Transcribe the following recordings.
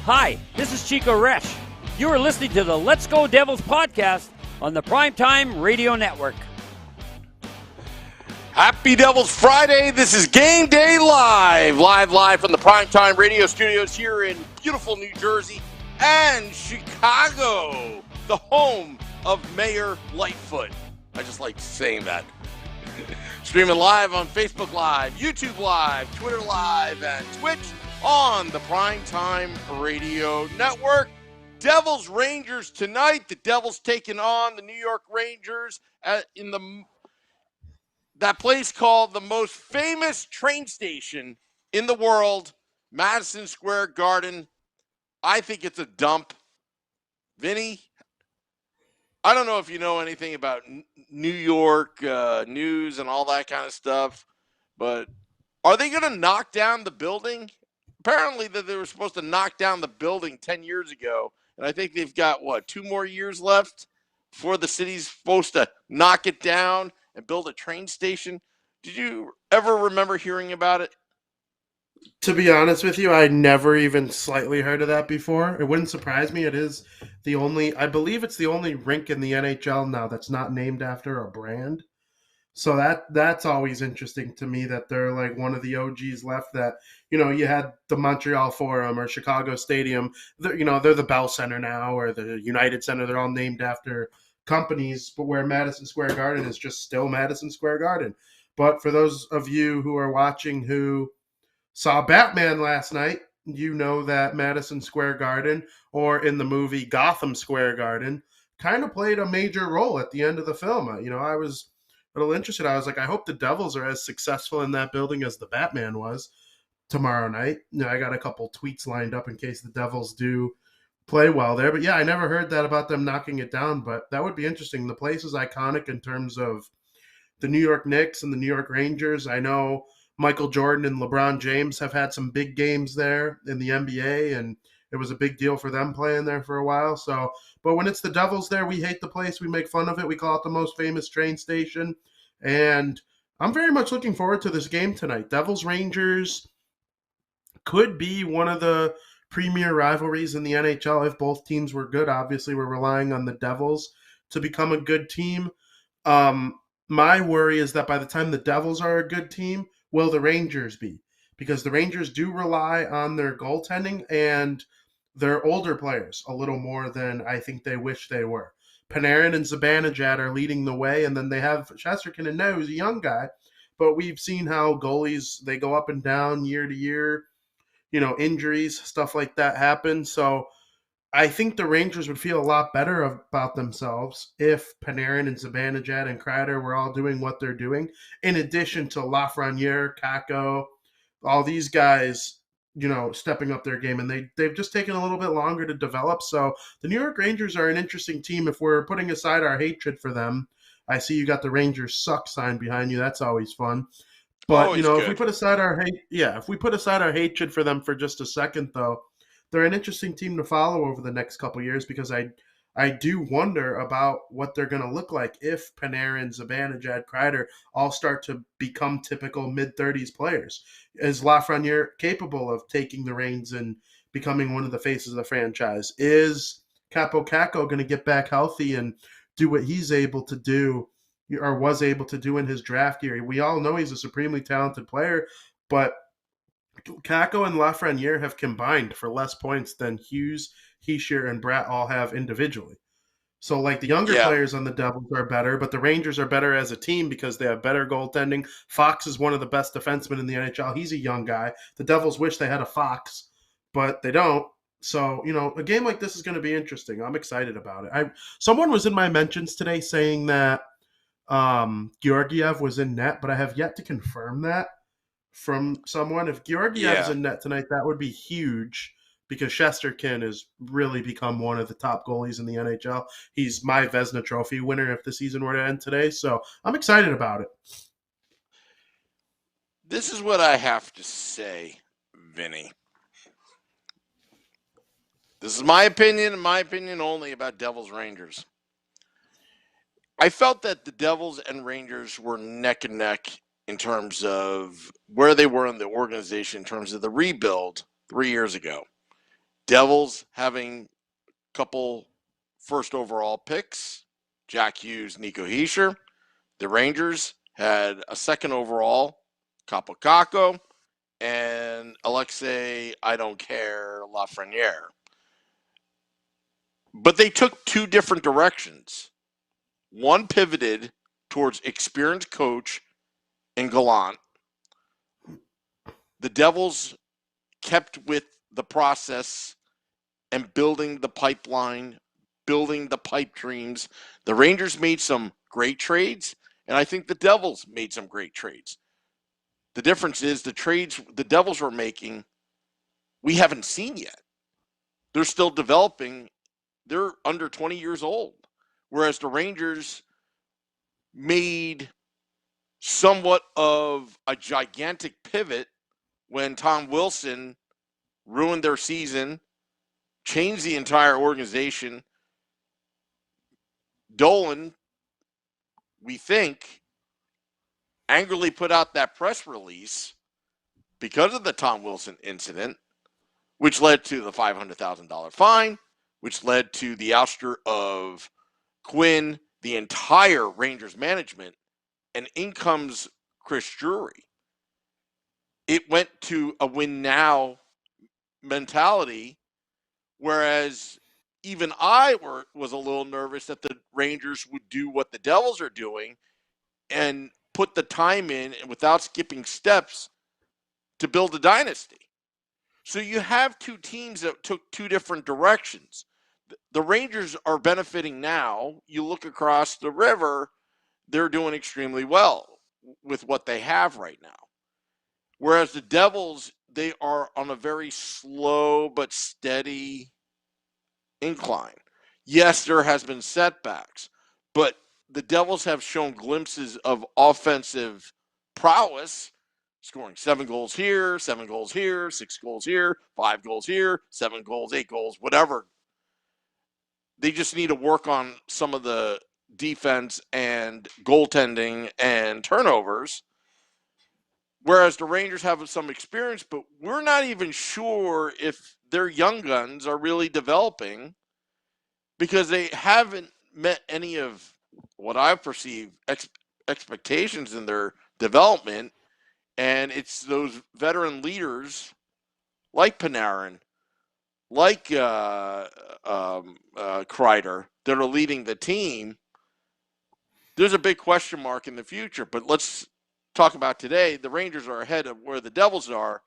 Hi, this is Chico Resch. You are listening to the Let's Go Devils podcast on the Primetime Radio Network. Happy Devils Friday. This is Game Day Live from the Primetime Radio Studios here in beautiful New Jersey and Chicago, the home of Mayor Lightfoot. I just like saying that. Streaming live on Facebook Live, YouTube Live, Twitter Live, and Twitch on the Primetime Radio Network. Devils Rangers tonight. The Devils taking on the New York Rangers in that place called the most famous train station in the world, Madison Square Garden. I think it's a dump. Vinnie, I don't know if you know anything about New York news and all that kind of stuff, but are they going to knock down the building? Apparently that they were supposed to knock down the building 10 years ago, and I think they've got, 2 more years left before the city's supposed to knock it down and build a train station. Did you ever remember hearing about it? To be honest with you, I never even slightly heard of that before. It wouldn't surprise me. It is I believe it's the only rink in the NHL now that's not named after a brand. So that's always interesting to me that they're like one of the OGs left that, you had the Montreal Forum or Chicago Stadium. They're the Bell Center now or the United Center. They're all named after companies, but where Madison Square Garden is just still Madison Square Garden. But for those of you who are watching who saw Batman last night, you know that Madison Square Garden, or in the movie Gotham Square Garden, kind of played a major role at the end of the film. I was a little interested. I was like, I hope the Devils are as successful in that building as the Batman was tomorrow night. I got a couple tweets lined up in case the Devils do play well there. But yeah, I never heard that about them knocking it down, but that would be interesting. The place is iconic in terms of the New York Knicks and the New York Rangers. I know Michael Jordan and LeBron James have had some big games there in the NBA, and it was a big deal for them playing there for a while. So, but when it's the Devils there, we hate the place. We make fun of it. We call it the most famous train station. And I'm very much looking forward to this game tonight. Devils Rangers could be one of the premier rivalries in the NHL if both teams were good. Obviously, we're relying on the Devils to become a good team. My worry is that by the time the Devils are a good team, will the Rangers be? Because the Rangers do rely on their goaltending and their older players a little more than I think they wish they were. Panarin and Zibanejad are leading the way, and then they have Shesterkin and now, who's a young guy. But we've seen how goalies, they go up and down year to year. Injuries, stuff like that happen. So I think the Rangers would feel a lot better about themselves if Panarin and Zibanejad and Kreider were all doing what they're doing, in addition to Lafreniere, Kakko, all these guys, stepping up their game. And they've just taken a little bit longer to develop. So the New York Rangers are an interesting team if we're putting aside our hatred for them. I see you got the Rangers suck sign behind you. That's always fun. But, Always if good. we put aside our hatred for them for just a second, though, they're an interesting team to follow over the next couple of years because I do wonder about what they're going to look like if Panarin, Zibanejad, Kreider all start to become typical mid-30s players. Is Lafreniere capable of taking the reins and becoming one of the faces of the franchise? Is Capo Kakko going to get back healthy and do what he's able to do or was able to do in his draft year? We all know he's a supremely talented player, but Kakko and Lafreniere have combined for less points than Hughes, Hischier, and Bratt all have individually. So, the younger players on the Devils are better, but the Rangers are better as a team because they have better goaltending. Fox is one of the best defensemen in the NHL. He's a young guy. The Devils wish they had a Fox, but they don't. So, a game like this is going to be interesting. I'm excited about it. Someone was in my mentions today saying that Georgiev was in net, but I have yet to confirm that from someone. If Georgiev's in net tonight, that would be huge because Shesterkin has really become one of the top goalies in the NHL. He's my Vezina Trophy winner if the season were to end today. So I'm excited about it. This is what I have to say, Vinny. This is my opinion and my opinion only about Devils Rangers. I felt that the Devils and Rangers were neck and neck in terms of where they were in the organization in terms of the rebuild 3 years ago. Devils having a couple first overall picks, Jack Hughes, Nico Hischier. The Rangers had a second overall, Capo Caco, and Alexei, I don't care, Lafreniere. But they took two different directions. One pivoted towards experienced coach in Gallant. The Devils kept with the process and building the pipeline, building the pipe dreams. The Rangers made some great trades, and I think the Devils made some great trades. The difference is the trades the Devils were making, we haven't seen yet. They're still developing. They're under 20 years old, whereas the Rangers made somewhat of a gigantic pivot when Tom Wilson ruined their season, changed the entire organization. Dolan, we think, angrily put out that press release because of the Tom Wilson incident, which led to the $500,000 fine, which led to the ouster of Quinn, the entire Rangers management, and in comes Chris Drury. It went to a win now mentality, whereas even I was a little nervous that the Rangers would do what the Devils are doing and put the time in and without skipping steps to build a dynasty. So you have two teams that took two different directions. The Rangers are benefiting now. You look across the river, they're doing extremely well with what they have right now. Whereas the Devils, they are on a very slow but steady incline. Yes, there has been setbacks, but the Devils have shown glimpses of offensive prowess, scoring 7 goals here, 7 goals here, 6 goals here, 5 goals here, 7 goals, 8 goals, whatever. They just need to work on some of the defense and goaltending and turnovers. Whereas the Rangers have some experience, but we're not even sure if their young guns are really developing because they haven't met any of what I perceive expectations in their development. And it's those veteran leaders like Panarin, like Kreider that are leading the team. There's a big question mark in the future, but let's talk about today. The Rangers are ahead of where the Devils are,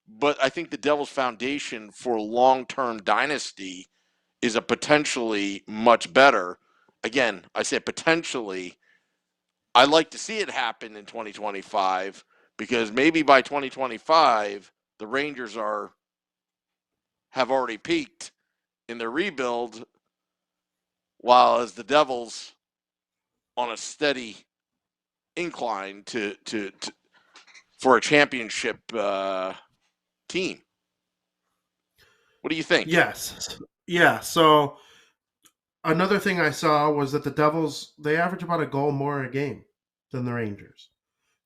but I think the Devils' foundation for long-term dynasty is a potentially much better. Again, I say potentially. I'd like to see it happen in 2025 because maybe by 2025 the Rangers have already peaked in their rebuild, while as the Devils on a steady incline to for a championship team. What do you think? Yes. Yeah. So another thing I saw was that the Devils, they average about a goal more a game than the Rangers,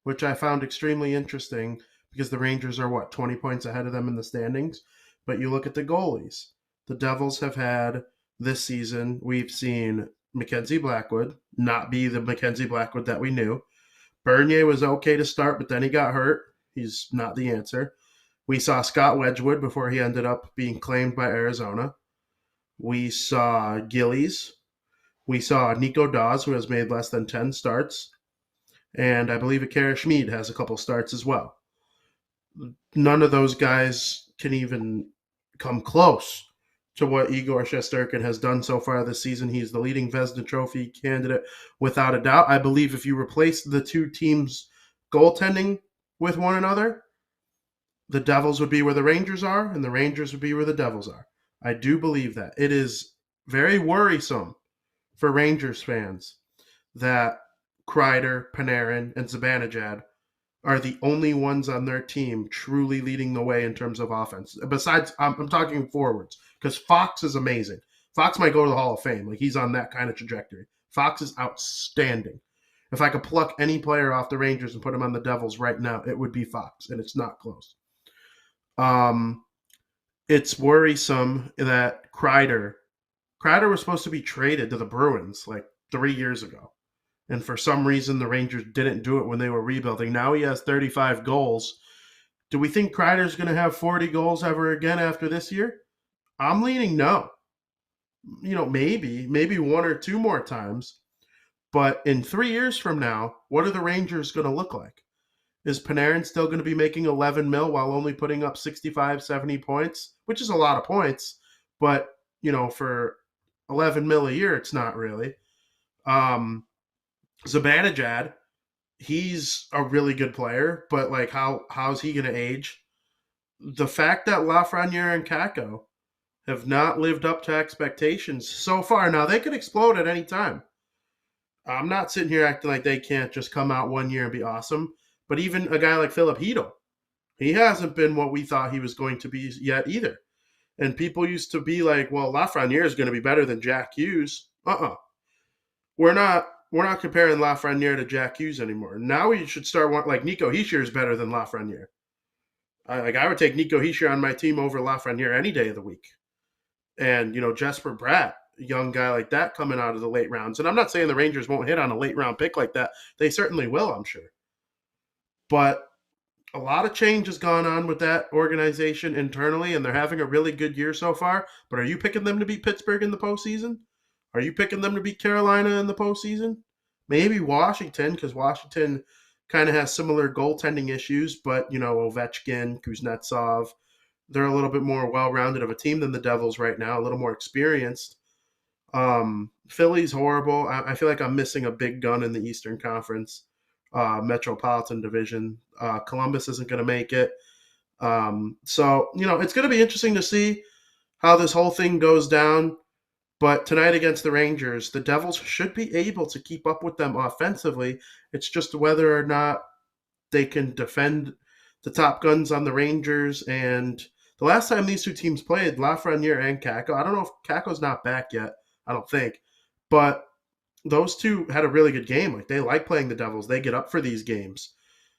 which I found extremely interesting because the Rangers are 20 points ahead of them in the standings. But you look at the goalies. The Devils have had this season, we've seen Mackenzie Blackwood not be the Mackenzie Blackwood that we knew. Bernier was okay to start, but then he got hurt. He's not the answer. We saw Scott Wedgwood before he ended up being claimed by Arizona. We saw Gillies. We saw Nico Dawes, who has made less than 10 starts. And I believe Akira Schmid has a couple starts as well. None of those guys can even come close to what Igor Shesterkin has done so far this season. He's the leading Vezina Trophy candidate without a doubt. I believe if you replace the two teams' goaltending with one another, the Devils would be where the Rangers are, and the Rangers would be where the Devils are. I do believe that. It is very worrisome for Rangers fans that Kreider, Panarin, and Zibanejad are the only ones on their team truly leading the way in terms of offense. Besides, I'm talking forwards, because Fox is amazing. Fox might go to the Hall of Fame. Like, he's on that kind of trajectory. Fox is outstanding. If I could pluck any player off the Rangers and put him on the Devils right now, it would be Fox, and it's not close. it's worrisome that Kreider was supposed to be traded to the Bruins like 3 years ago. And for some reason, the Rangers didn't do it when they were rebuilding. Now he has 35 goals. Do we think Kreider's going to have 40 goals ever again after this year? I'm leaning no. Maybe one or two more times. But in 3 years from now, what are the Rangers going to look like? Is Panarin still going to be making 11 mil while only putting up 65, 70 points, which is a lot of points, but for 11 mil a year, it's not really. Zibanejad, he's a really good player, but like how's he going to age? The fact that Lafreniere and Kako have not lived up to expectations so far. Now they could explode at any time. I'm not sitting here acting like they can't just come out one year and be awesome. But even a guy like Philip Hedl, he hasn't been what we thought he was going to be yet either. And people used to be like, well, Lafreniere is going to be better than Jack Hughes. We're not comparing Lafreniere to Jack Hughes anymore. Now we should start like Nico Hischier is better than Lafreniere. I would take Nico Hischier on my team over Lafreniere any day of the week. And Jesper Bratt, a young guy like that coming out of the late rounds. And I'm not saying the Rangers won't hit on a late round pick like that. They certainly will, I'm sure. But a lot of change has gone on with that organization internally, and they're having a really good year so far. But are you picking them to beat Pittsburgh in the postseason? Are you picking them to beat Carolina in the postseason? Maybe Washington, because Washington kind of has similar goaltending issues, but Ovechkin, Kuznetsov, they're a little bit more well-rounded of a team than the Devils right now, a little more experienced. Philly's horrible. I feel like I'm missing a big gun in the Eastern Conference Metropolitan Division. Columbus isn't going to make it. So it's going to be interesting to see how this whole thing goes down. But tonight against the Rangers, the Devils should be able to keep up with them offensively. It's just whether or not they can defend the top guns on the Rangers. And the last time these two teams played, Lafreniere and Kako, I don't know if Kako's not back yet. I don't think. But those two had a really good game. Like, they like playing the Devils. They get up for these games.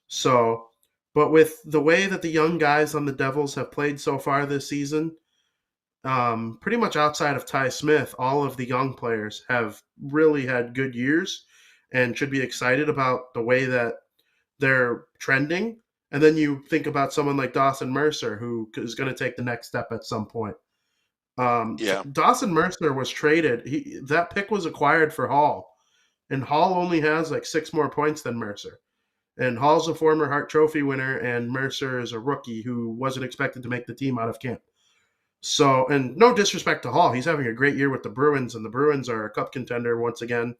So, but with the way that the young guys on the Devils have played so far this season, pretty much outside of Ty Smith, all of the young players have really had good years and should be excited about the way that they're trending. And then you think about someone like Dawson Mercer, who is going to take the next step at some point. Dawson Mercer was traded. That pick was acquired for Hall, and Hall only has like 6 more points than Mercer. And Hall's a former Hart Trophy winner, and Mercer is a rookie who wasn't expected to make the team out of camp. So, and no disrespect to Hall, he's having a great year with the Bruins, and the Bruins are a cup contender once again.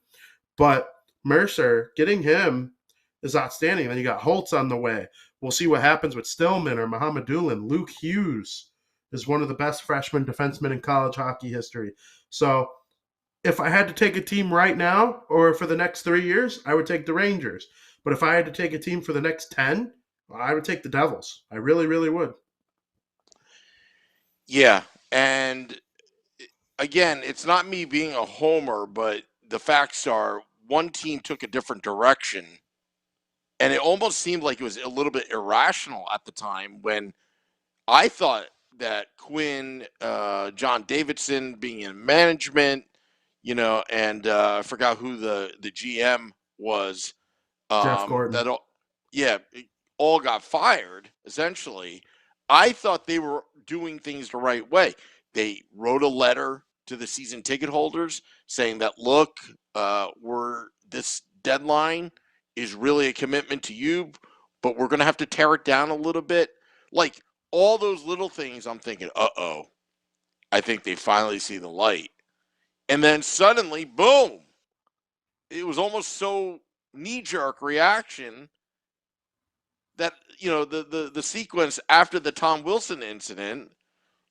But Mercer, getting him is outstanding. Then you got Holtz on the way. We'll see what happens with Stillman or Mohamedulin. Luke Hughes is one of the best freshman defensemen in college hockey history. So if I had to take a team right now or for the next 3 years, I would take the Rangers. But if I had to take a team for the next 10, I would take the Devils. I really, really would. Yeah, and again, it's not me being a homer, but the facts are one team took a different direction, and it almost seemed like it was a little bit irrational at the time when I thought that Quinn, John Davidson being in management, and I forgot who the GM was. Jeff Gordon. It all got fired essentially. I thought they were doing things the right way. They wrote a letter to the season ticket holders saying that, look, this deadline is really a commitment to you, but we're going to have to tear it down a little bit. Like, all those little things, I'm thinking, I think they finally see the light. And then suddenly, boom, it was almost so knee-jerk reaction that, the sequence after the Tom Wilson incident,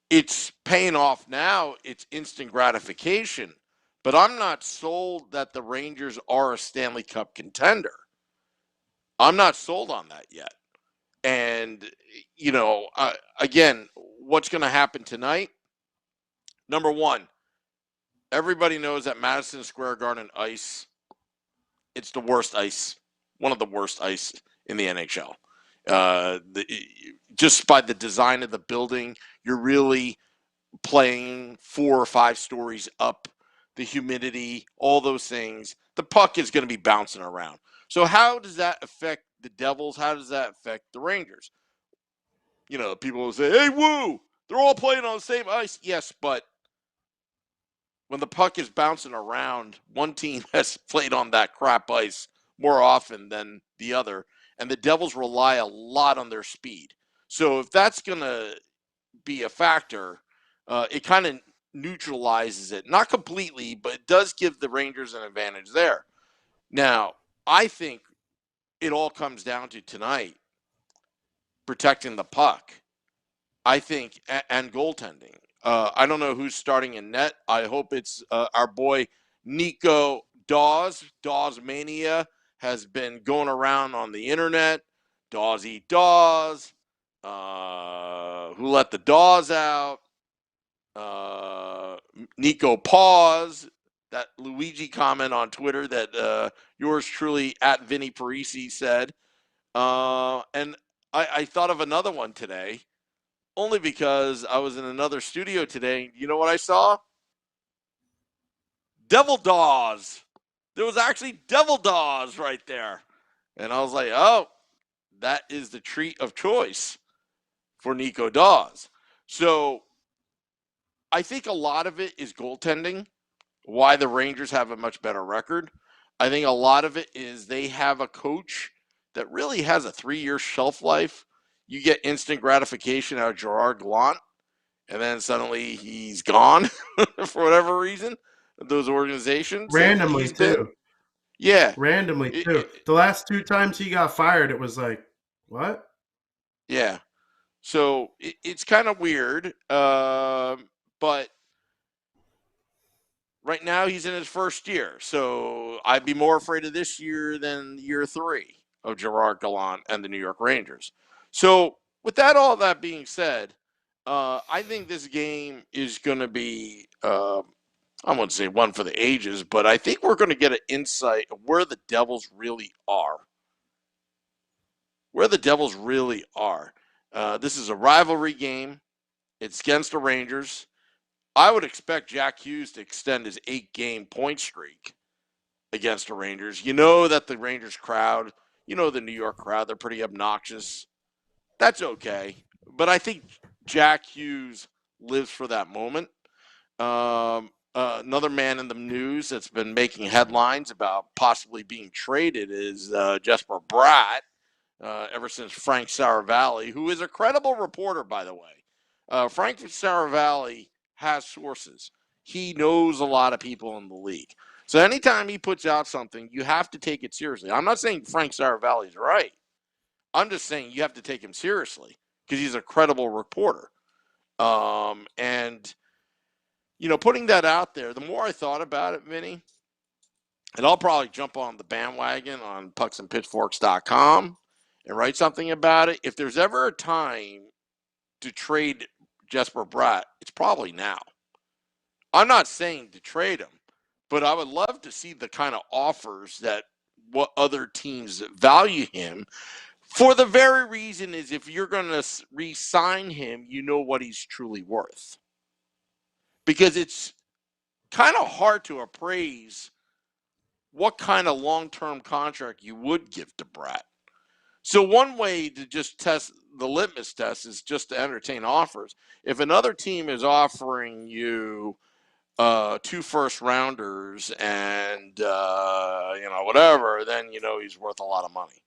it's paying off now. It's instant gratification. But I'm not sold that the Rangers are a Stanley Cup contender. I'm not sold on that yet. And, again, what's going to happen tonight? Number one, everybody knows that Madison Square Garden ice, it's the worst ice, one of the worst ice in the NHL. Just by the design of the building, you're really playing 4 or 5 stories up. The humidity, all those things. The puck is going to be bouncing around. So how does that affect the Devils? How does that affect the Rangers? People will say, hey, woo, they're all playing on the same ice. Yes, but when the puck is bouncing around, one team has played on that crap ice more often than the other, and the Devils rely a lot on their speed. So if that's going to be a factor, it kind of neutralizes it. Not completely, but it does give the Rangers an advantage there. Now, I think it all comes down to tonight protecting the puck. I think, and goaltending. I don't know who's starting in net. I hope it's our boy Nico Dawes. Dawes Mania has been going around on the internet. Dawes eat Dawes. Who let the Dawes out? Nico Pause. That Luigi comment on Twitter that yours truly at Vinnie Parise said. And I thought of another one today. Only because I was in another studio today. You know what I saw? Devil Daws. There was actually Devil Daws right there. And I was like, oh, that is the treat of choice for Nico Dawes. So I think a lot of it is goaltending, why the Rangers have a much better record. I think a lot of it is they have a coach that really has a 3-year shelf life. You get instant gratification out of Gerard Gallant, and then suddenly he's gone for whatever reason. Those organizations that Randomly he's been, too. yeah, Randomly too. The last 2 times he got fired, it was like, what? yeah. So it's kind of weird, but right now he's in his first year. So I'd be more afraid of this year than year 3 of Gerard Gallant and the New York Rangers. So with all that being said, I think this game is going to be I wouldn't say one for the ages, but I think we're going to get an insight of where the Devils really are. Where the Devils really are. This is a rivalry game. It's against the Rangers. I would expect Jack Hughes to extend his 8-game point streak against the Rangers. You know that the Rangers crowd, the New York crowd, they're pretty obnoxious. That's okay. But I think Jack Hughes lives for that moment. Another man in the news that's been making headlines about possibly being traded is Jesper Bratt, ever since Frank Saravalli, who is a credible reporter, by the way. Frank Saravalli has sources. He knows a lot of people in the league. So anytime he puts out something, you have to take it seriously. I'm not saying Frank Saravalli is right. I'm just saying you have to take him seriously because he's a credible reporter. And putting that out there, the more I thought about it, Vinny, and I'll probably jump on the bandwagon on pucksandpitchforks.com and write something about it. If there's ever a time to trade Jesper Bratt, it's probably now. I'm not saying to trade him, but I would love to see the kind of offers that what other teams value him for the very reason is if you're going to re-sign him, you know what he's truly worth. Because it's kind of hard to appraise what kind of long-term contract you would give to Bratt. So one way to just test the litmus test is just to entertain offers. If another team is offering you 2 first-rounders and whatever, then he's worth a lot of money.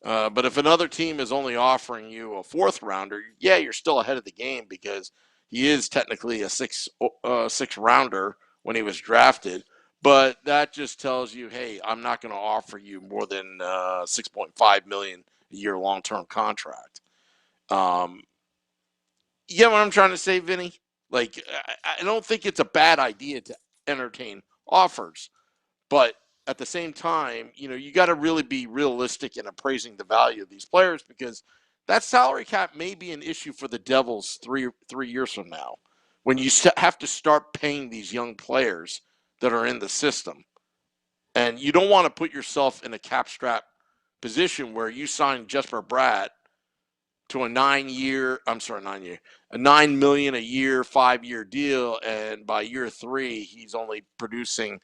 But if another team is only offering you a 4th-rounder, yeah, you're still ahead of the game because he is technically a 6-rounder when he was drafted. But that just tells you, hey, I'm not going to offer you more than $6.5 million a year long-term contract. You get what I'm trying to say, Vinny? Like, I don't think it's a bad idea to entertain offers, but at the same time, you got to really be realistic in appraising the value of these players because that salary cap may be an issue for the Devils 3 years from now when you have to start paying these young players that are in the system. And you don't want to put yourself in a cap strap position where you signed Jesper Bratt to a 9 million a year, 5-year deal, and by year 3, he's only producing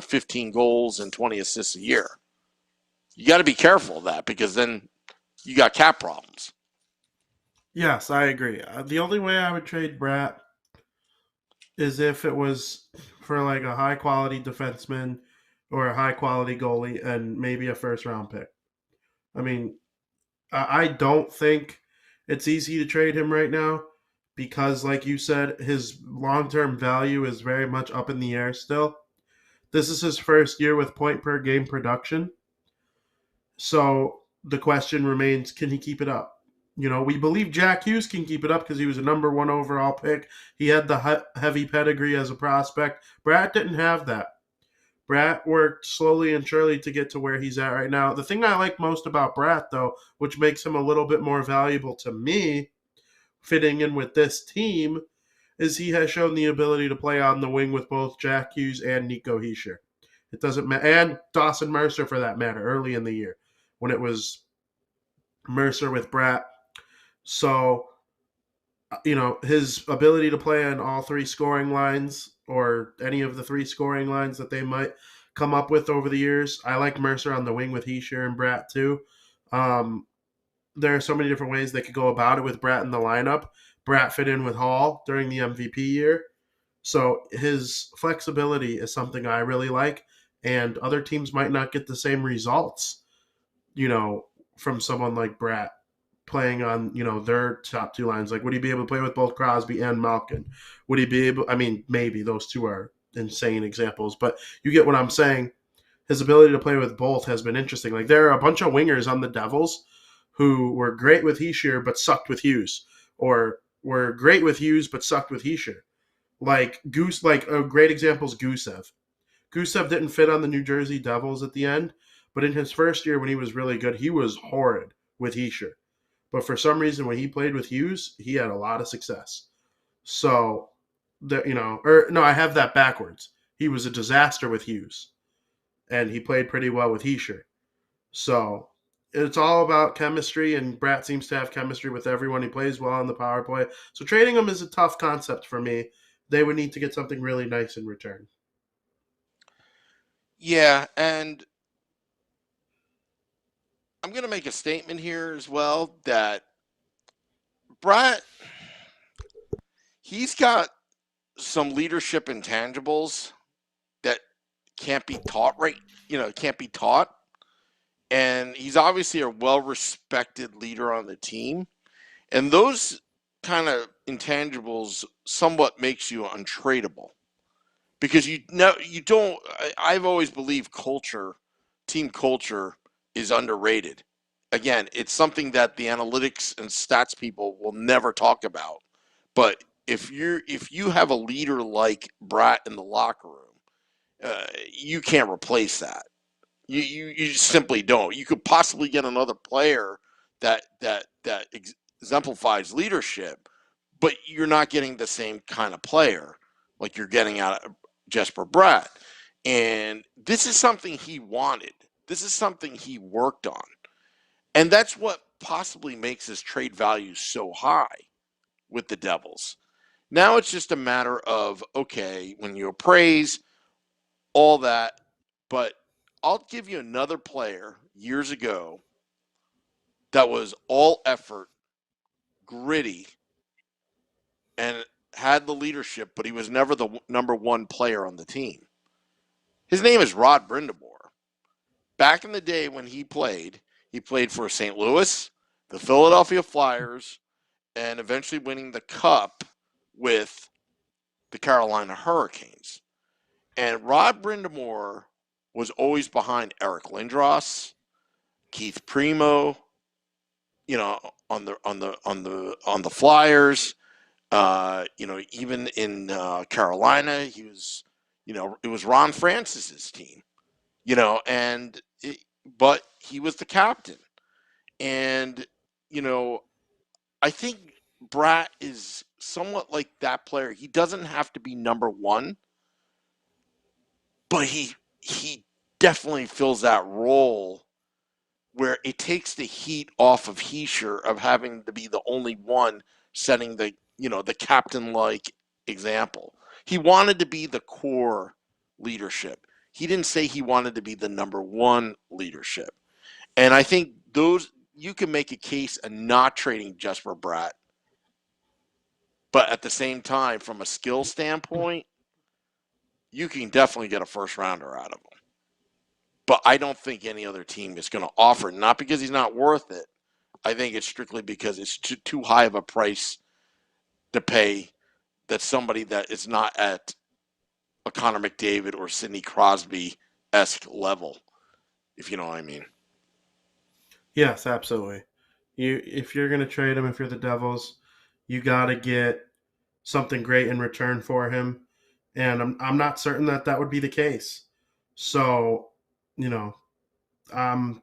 15 goals and 20 assists a year. You got to be careful of that because then you got cap problems. Yes, I agree. The only way I would trade Bratt is if it was for like a high quality defenseman or a high quality goalie and maybe a first round pick. I mean, I don't think it's easy to trade him right now because, like you said, his long term value is very much up in the air still. This is his first year with point per game production. So the question remains, can he keep it up? You know, we believe Jack Hughes can keep it up because he was a number 1 overall pick. He had the heavy pedigree as a prospect. Bratt didn't have that. Bratt worked slowly and surely to get to where he's at right now. The thing I like most about Bratt, though, which makes him a little bit more valuable to me, fitting in with this team, is he has shown the ability to play on the wing with both Jack Hughes and Nico Hischier. It doesn't matter, and Dawson Mercer for that matter, early in the year when it was Mercer with Bratt. So, you know, his ability to play on all 3 scoring lines or any of the 3 scoring lines that they might come up with over the years. I like Mercer on the wing with Hischier and Bratt too. There are so many different ways they could go about it with Bratt in the lineup. Bratt fit in with Hall during the MVP year. So his flexibility is something I really like, and other teams might not get the same results, you know, from someone like Bratt playing on, you know, their top 2 lines. Like, would he be able to play with both Crosby and Malkin? Would he be able, I mean, maybe those 2 are insane examples, but you get what I'm saying. His ability to play with both has been interesting. Like, there are a bunch of wingers on the Devils who were great with Hischier but sucked with Hughes, or were great with Hughes but sucked with Hischier. Like a great example is Gusev. Gusev didn't fit on the New Jersey Devils at the end, but in his first year when he was really good, he was horrid with Hischier. But for some reason, when he played with Hughes, he had a lot of success. So, I have that backwards. He was a disaster with Hughes, and he played pretty well with Hischier. So, it's all about chemistry, and Bratt seems to have chemistry with everyone. He plays well on the power play. So, trading him is a tough concept for me. They would need to get something really nice in return. Yeah, and I'm going to make a statement here as well that Bratt, he's got some leadership intangibles that can't be taught can't be taught. And he's obviously a well-respected leader on the team. And those kind of intangibles somewhat makes you untradeable. Because I've always believed team culture is underrated. Again, it's something that the analytics and stats people will never talk about. But if you have a leader like Bratt in the locker room, you can't replace that. You simply don't. You could possibly get another player that exemplifies leadership, but you're not getting the same kind of player like you're getting out of Jesper Bratt. And this is something he wanted. This is something he worked on. And that's what possibly makes his trade value so high with the Devils. Now it's just a matter of, okay, when you appraise all that, but I'll give you another player years ago that was all effort, gritty, and had the leadership, but he was never the number 1 player on the team. His name is Rod Brind'Amour. Back in the day when he played for St. Louis, the Philadelphia Flyers, and eventually winning the Cup with the Carolina Hurricanes. And Rod Brind'Amour was always behind Eric Lindros, Keith Primo, on the Flyers. Even in Carolina, he was, it was Ron Francis's team, but he was the captain. And, I think Bratt is somewhat like that player. He doesn't have to be number 1, but he definitely fills that role where it takes the heat off of Heischer of having to be the only one setting the captain-like example. He wanted to be the core leadership. He didn't say he wanted to be the number one leadership. And I think you can make a case of not trading Jesper Bratt. But at the same time, from a skill standpoint, you can definitely get a first rounder out of him. But I don't think any other team is going to offer it. Not because he's not worth it. I think it's strictly because it's too high of a price to pay that somebody that is not at a Connor McDavid or Sidney Crosby-esque level, if you know what I mean. Yes, absolutely. If you're going to trade him, if you're the Devils, you got to get something great in return for him. And I'm not certain that would be the case. So, I'm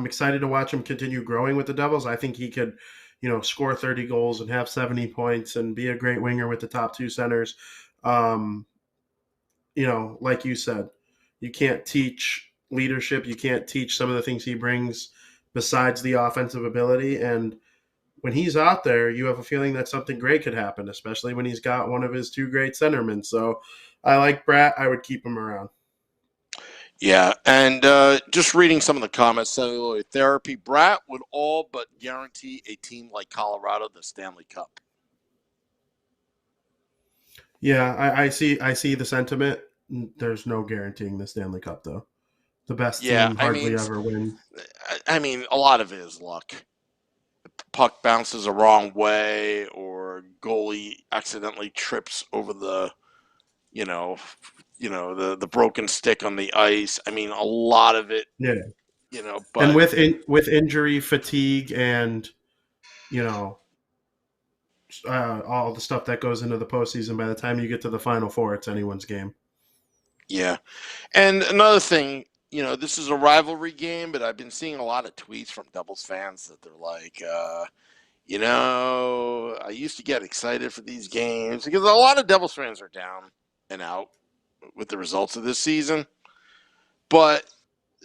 excited to watch him continue growing with the Devils. I think he could, score 30 goals and have 70 points and be a great winger with the top two centers. Like you said, you can't teach leadership. You can't teach some of the things he brings besides the offensive ability. And when he's out there, you have a feeling that something great could happen, especially when he's got one of his two great centermen. So I like Bratt. I would keep him around. Yeah, and just reading some of the comments, cellular therapy, Bratt would all but guarantee a team like Colorado the Stanley Cup. Yeah, I see the sentiment. There's no guaranteeing the Stanley Cup, though. The best team hardly ever wins. I mean, a lot of it is luck. Puck bounces the wrong way, or goalie accidentally trips over the broken stick on the ice. I mean, a lot of it. Yeah. But and with injury, fatigue, and all the stuff that goes into the postseason, by the time you get to the Final Four, it's anyone's game. Yeah, and another thing, this is a rivalry game, but I've been seeing a lot of tweets from Devils fans that they're like, I used to get excited for these games because a lot of Devils fans are down and out with the results of this season. But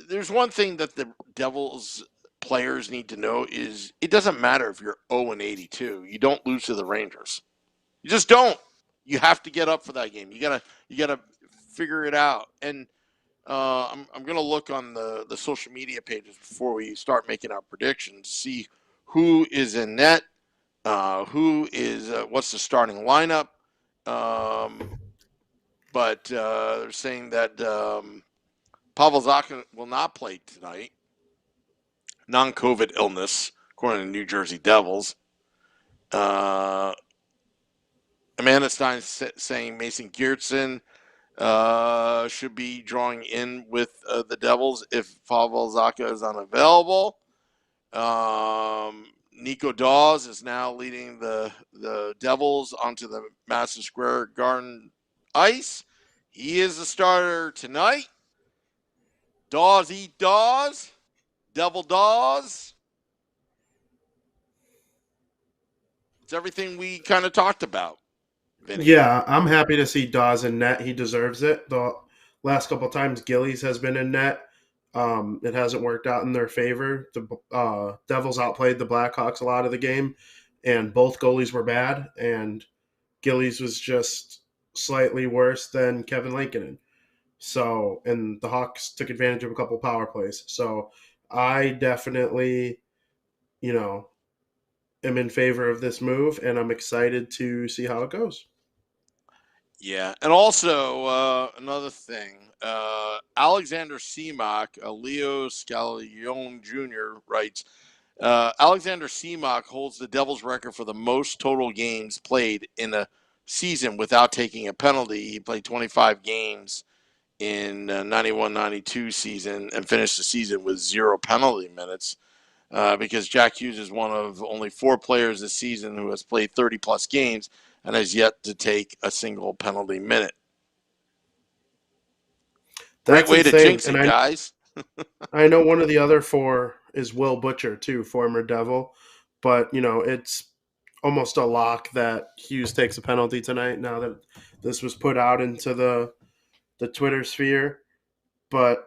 there's one thing that the Devils players need to know is it doesn't matter if you're 0-82. You don't lose to the Rangers. You just don't. You have to get up for that game. You gotta figure it out. And I'm going to look on the social media pages before we start making our predictions, see who is in net, who is what's the starting lineup. But they're saying that Pavel Zacha will not play tonight. Non-COVID illness, according to New Jersey Devils. Amanda Stein saying Mason Geertsen should be drawing in with the Devils if Pavel Zacha is unavailable. Nico Dawes is now leading the Devils onto the Madison Square Garden ice. He is the starter tonight. Dawes eat Dawes. Devil Dawes. It's everything we kind of talked about, Vinnie. Yeah, I'm happy to see Dawes in net. He deserves it. The last couple of times Gillies has been in net, it hasn't worked out in their favor. The Devils outplayed the Blackhawks a lot of the game, and both goalies were bad, and Gillies was just slightly worse than Kevin Lankinen. So, and the Hawks took advantage of a couple power plays. So I definitely, am in favor of this move, and I'm excited to see how it goes. Yeah, and also another thing, Alexander Seamock, Leo Scallione Jr. writes, Alexander Seamock holds the Devils' record for the most total games played in a season without taking a penalty. He played 25 games in 91-92 season and finished the season with 0 penalty minutes. Because Jack Hughes is one of only 4 players this season who has played 30-plus games and has yet to take a single penalty minute. Great way to jinx it, guys. I know one of the other 4 is Will Butcher, too, former Devil. But, it's almost a lock that Hughes takes a penalty tonight now that this was put out into the Twitter sphere. But,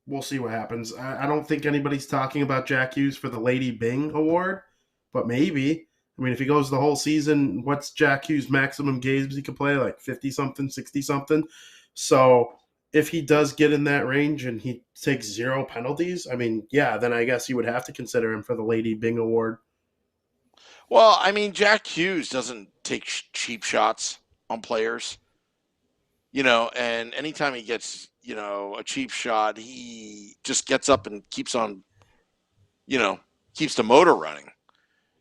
we'll see what happens. I don't think anybody's talking about Jack Hughes for the Lady Bing Award, but maybe. I mean, if he goes the whole season, what's Jack Hughes' maximum games he could play? Like 50 something, 60 something. So if he does get in that range and he takes 0 penalties, I mean, yeah, then I guess you would have to consider him for the Lady Bing Award. Well, I mean, Jack Hughes doesn't take cheap shots on players, and anytime he gets, a cheap shot, he just gets up and keeps on, keeps the motor running.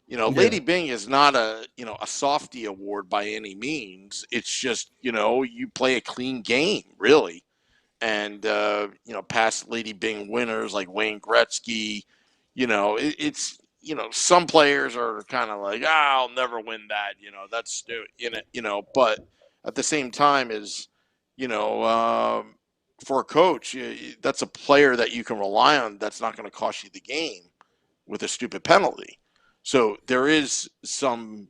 Lady Bing is not a softy award by any means. It's just, you play a clean game, really. And, past Lady Bing winners like Wayne Gretzky, it's, some players are kind of like, I'll never win that. That's stupid, but at the same time is, for a coach, that's a player that you can rely on. That's not going to cost you the game with a stupid penalty. So there is some,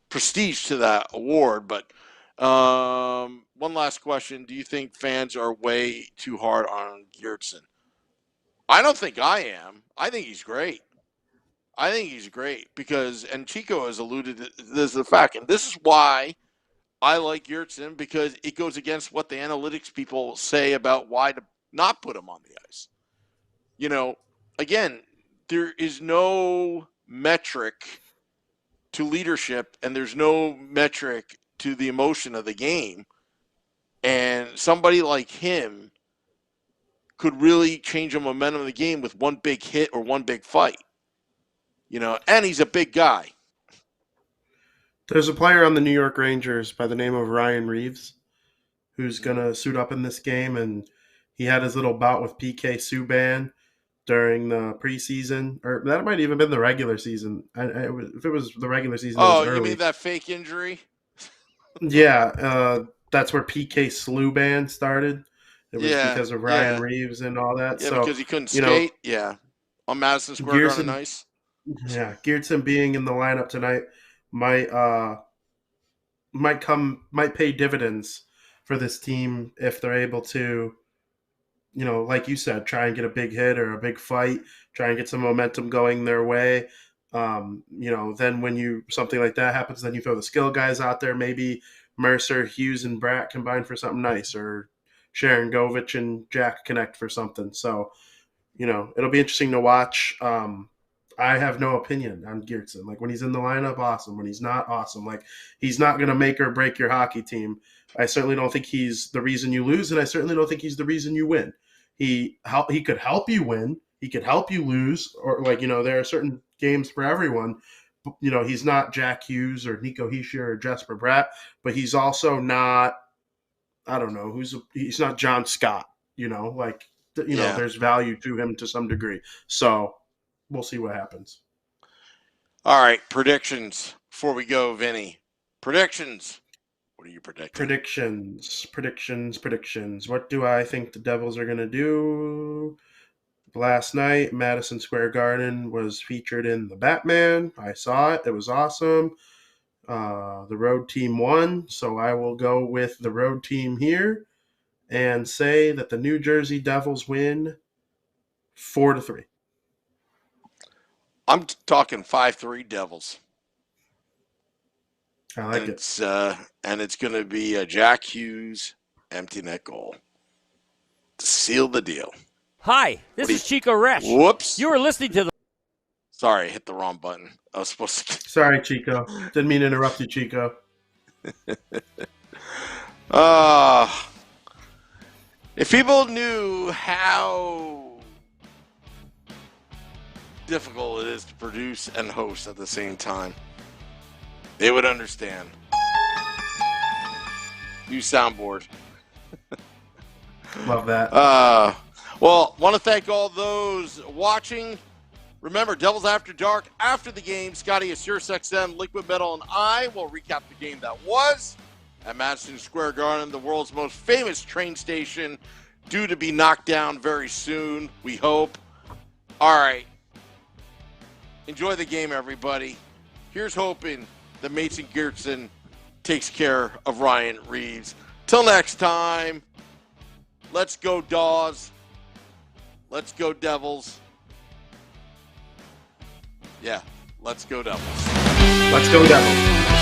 prestige to that award. But one last question. Do you think fans are way too hard on Geertsen? I don't think I am. I think he's great. Because, and Chico has alluded to this is the fact, and this is why I like Geertsen, because it goes against what the analytics people say about why to not put him on the ice. Again, there is no metric to leadership, and there's no metric to the emotion of the game. And somebody like him could really change the momentum of the game with one big hit or one big fight. And he's a big guy. There's a player on the New York Rangers by the name of Ryan Reeves who's going to suit up in this game, and he had his little bout with PK Subban during the preseason, or that might even been the regular season. If it was the regular season, it was early. You mean that fake injury? Yeah, that's where PK Subban started. It was because of Ryan Reeves and all that. Yeah, so, because he couldn't skate. On Madison Square Garden ice. Yeah, Geertsen being in the lineup tonight might pay dividends for this team if they're able to, like you said, try and get a big hit or a big fight, try and get some momentum going their way. Then when something like that happens, then you throw the skill guys out there. Maybe Mercer, Hughes, and Bratt combine for something nice, or Sharon Govich and Jack connect for something. So, it'll be interesting to watch. I have no opinion on Geertsen. Like, when he's in the lineup, awesome. When he's not, awesome. Like, he's not going to make or break your hockey team. I certainly don't think he's the reason you lose, and I certainly don't think he's the reason you win. He could help you win. He could help you lose, or there are certain games for everyone. He's not Jack Hughes or Nico Hischier or Jesper Bratt, but he's also not, I don't know, he's not John Scott, there's value to him to some degree. So we'll see what happens. All right, predictions before we go, Vinny. Predictions. What are you predicting? Predictions. What do I think the Devils are going to do? Last night, Madison Square Garden was featured in The Batman. I saw it. It was awesome. The road team won, so I will go with the road team here and say that the New Jersey Devils win 4-3. I'm talking 5-3 Devils. I like it. And it's going to be a Jack Hughes empty net goal to seal the deal. Hi, this is Chico Resch. Whoops. You are listening to the... Sorry, I hit the wrong button. I was supposed to... Sorry, Chico. Didn't mean to interrupt you, Chico. If people knew how difficult it is to produce and host at the same time, they would understand. New soundboard. Love that. Well, want to thank all those watching. Remember, Devils After Dark, after the game, Scotty at SiriusXM, Liquid Metal, and I will recap the game that was at Madison Square Garden, the world's most famous train station, due to be knocked down very soon, we hope. All right. Enjoy the game, everybody. Here's hoping that Mason Geertsen takes care of Ryan Reeves. Till next time, Let's go, Dawes. Let's go, Devils. Yeah, let's go, Devils. Let's go, Devils.